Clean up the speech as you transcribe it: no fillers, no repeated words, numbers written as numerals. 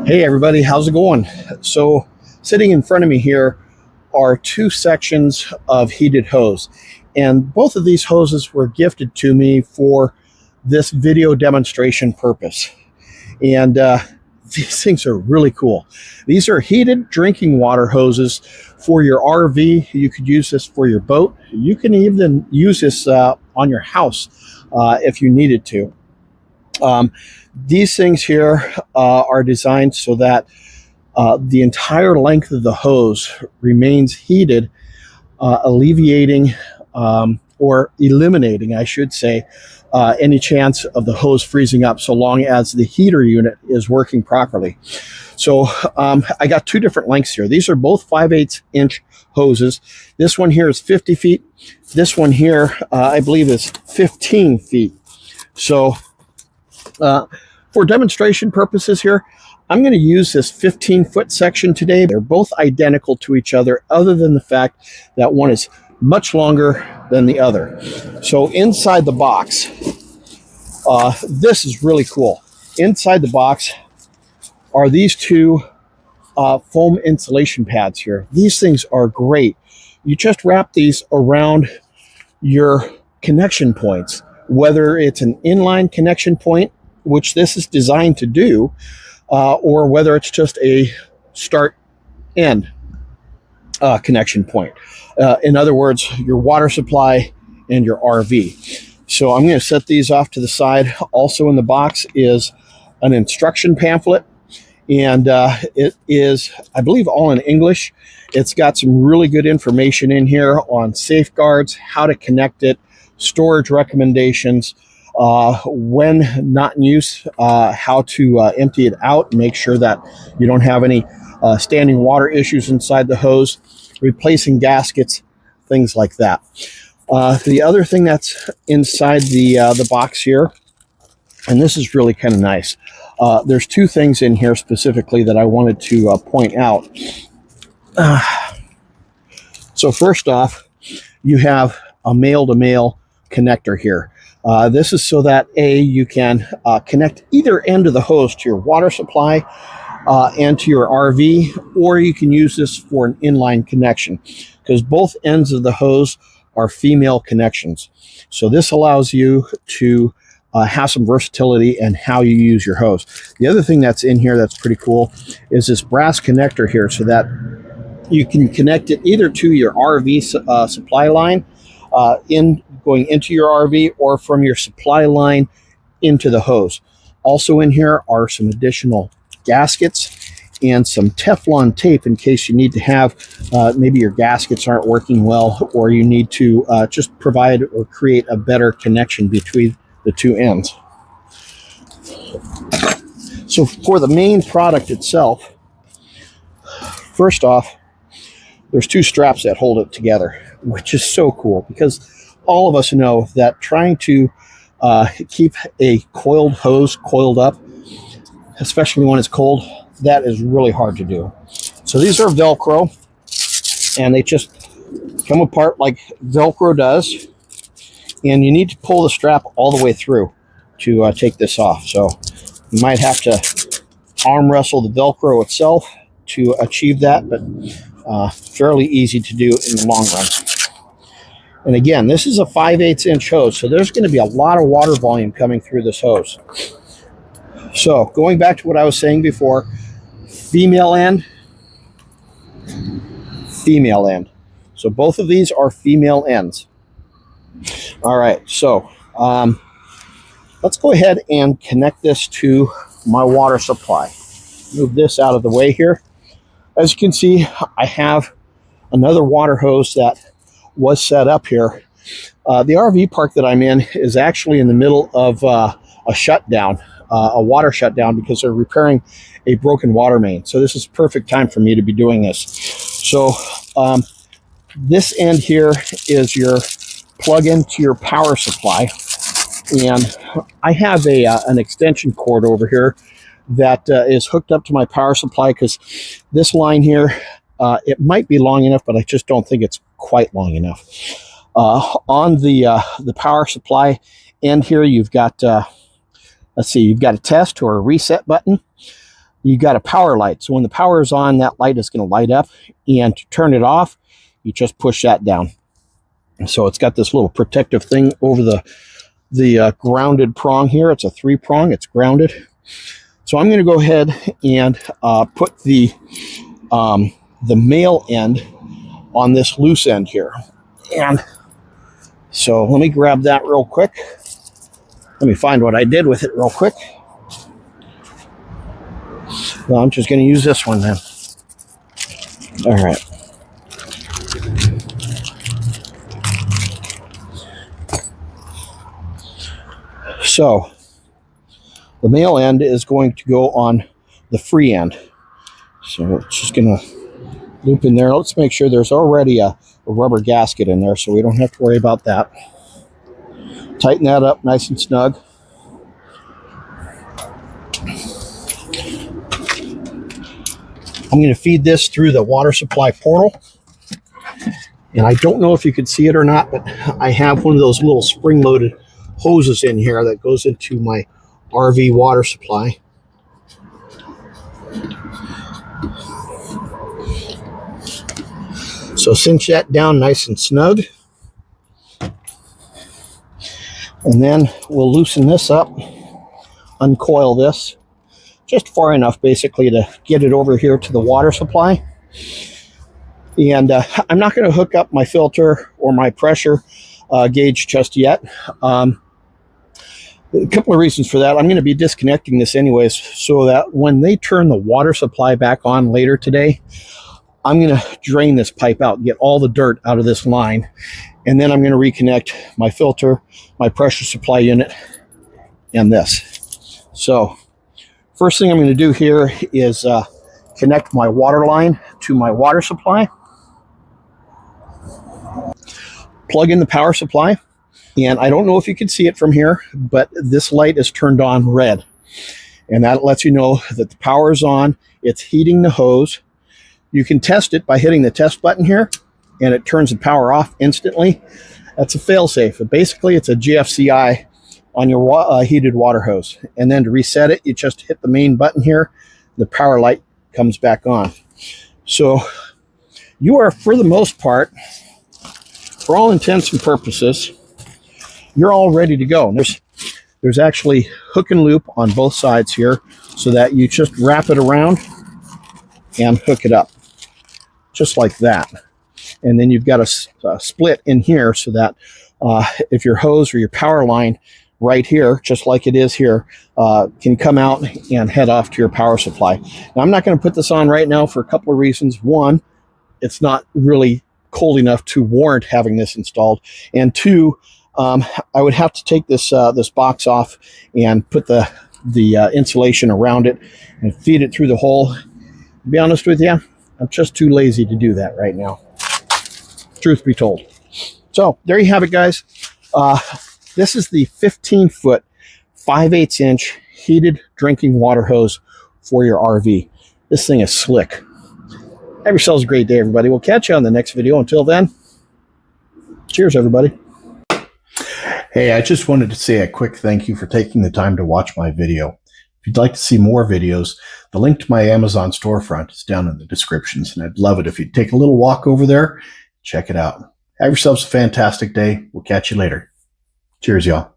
Hey everybody, how's it going? So sitting in front of me here are two sections of heated hose, and both of these hoses were gifted to me for this video demonstration purpose. And these things are really cool. These are heated drinking water hoses for your RV. You could use this for your boat. You can even use this on your house if you needed to. These things here are designed so that the entire length of the hose remains heated, alleviating or eliminating, I should say, any chance of the hose freezing up so long as the heater unit is working properly. So I got two different lengths here. These are both 5/8 inch hoses. This one here is 50 feet. This one here, I believe, is 15 feet. So for demonstration purposes here, I'm going to use this 15-foot section today. They're both identical to each other than the fact that one is much longer than the other. So inside the box, this is really cool. Inside the box are these two foam insulation pads here. These things are great. You just wrap these around your connection points, whether it's an inline connection point, which this is designed to do, or whether it's just a start-end connection point. In other words, your water supply and your RV. So I'm going to set these off to the side. Also in the box is an instruction pamphlet, and it is, I believe, all in English. It's got some really good information in here on safeguards, how to connect it, storage recommendations, when not in use, how to empty it out, make sure that you don't have any standing water issues inside the hose, replacing gaskets, things like that. The other thing that's inside the box here, and this is really kind of nice, there's two things in here specifically that I wanted to point out. So first off, you have a male-to-male connector here. This is so that you can connect either end of the hose to your water supply and to your RV, or you can use this for an inline connection, because both ends of the hose are female connections. So this allows you to have some versatility in how you use your hose. The other thing that's in here that's pretty cool is this brass connector here, so that you can connect it either to your RV supply line going into your RV, or from your supply line into the hose. Also in here are some additional gaskets and some Teflon tape in case you need to have, maybe your gaskets aren't working well, or you need to just provide or create a better connection between the two ends. So for the main product itself, first off, there's two straps that hold it together, which is so cool, because all of us know that trying to keep a coiled hose coiled up, especially when it's cold, that is really hard to do. So these are Velcro, and they just come apart like Velcro does, and you need to pull the strap all the way through to take this off. So you might have to arm wrestle the Velcro itself to achieve that, but fairly easy to do in the long run. And again, this is a 5/8 inch hose, so there's going to be a lot of water volume coming through this hose. So going back to what I was saying before, female end, female end. So both of these are female ends. All right, so let's go ahead and connect this to my water supply. Move this out of the way here. As you can see, I have another water hose that was set up here. The RV park that I'm in is actually in the middle of a shutdown, a water shutdown, because they're repairing a broken water main. So this is a perfect time for me to be doing this. So this end here is your plug into your power supply, and I have an extension cord over here that is hooked up to my power supply, because this line here, it might be long enough, but I just don't think it's quite long enough. On the power supply end here, you've got let's see, you've got a test or a reset button. you got a power light. So when the power is on, that light is going to light up. And to turn it off, you just push that down. So it's got this little protective thing over the grounded prong here. It's a 3-prong. It's grounded. So I'm going to go ahead and put the male end on this loose end here. And so let me grab that real quick. Let me find what I did with it real quick. Well, I'm just going to use this one then. All right. So the male end is going to go on the free end. So it's just going to loop in there. Let's make sure there's already a rubber gasket in there so we don't have to worry about that. Tighten that up nice and snug. I'm going to feed this through the water supply portal. And I don't know if you could see it or not, but I have one of those little spring-loaded hoses in here that goes into my RV water supply. So cinch that down nice and snug. And then we'll loosen this up, uncoil this just far enough basically to get it over here to the water supply. And I'm not going to hook up my filter or my pressure gauge just yet. A couple of reasons for that. I'm going to be disconnecting this anyways so that when they turn the water supply back on later today, I'm going to drain this pipe out, get all the dirt out of this line, and then I'm going to reconnect my filter, my pressure supply unit, and this. So first thing I'm going to do here is connect my water line to my water supply. Plug in the power supply. And I don't know if you can see it from here, but this light is turned on red. And that lets you know that the power is on. It's heating the hose. You can test it by hitting the test button here, and it turns the power off instantly. That's a fail-safe. But basically, it's a GFCI on your heated water hose. And then to reset it, you just hit the main button here. The power light comes back on. So you are, for the most part, for all intents and purposes, you're all ready to go. There's actually hook and loop on both sides here so that you just wrap it around and hook it up just like that. And then you've got a split in here so that if your hose or your power line right here, just like it is here, can come out and head off to your power supply. Now, I'm not going to put this on right now for a couple of reasons. One, it's not really cold enough to warrant having this installed. And two, I would have to take this box off and put the insulation around it and feed it through the hole. To be honest with you, I'm just too lazy to do that right now, truth be told. So there you have it, guys. This is the 15-foot, 5/8 inch heated drinking water hose for your RV. This thing is slick. Have yourselves a great day, everybody. We'll catch you on the next video. Until then, cheers, everybody. Hey, I just wanted to say a quick thank you for taking the time to watch my video. If you'd like to see more videos, the link to my Amazon storefront is down in the descriptions, and I'd love it if you'd take a little walk over there, check it out. Have yourselves a fantastic day. We'll catch you later. Cheers, y'all.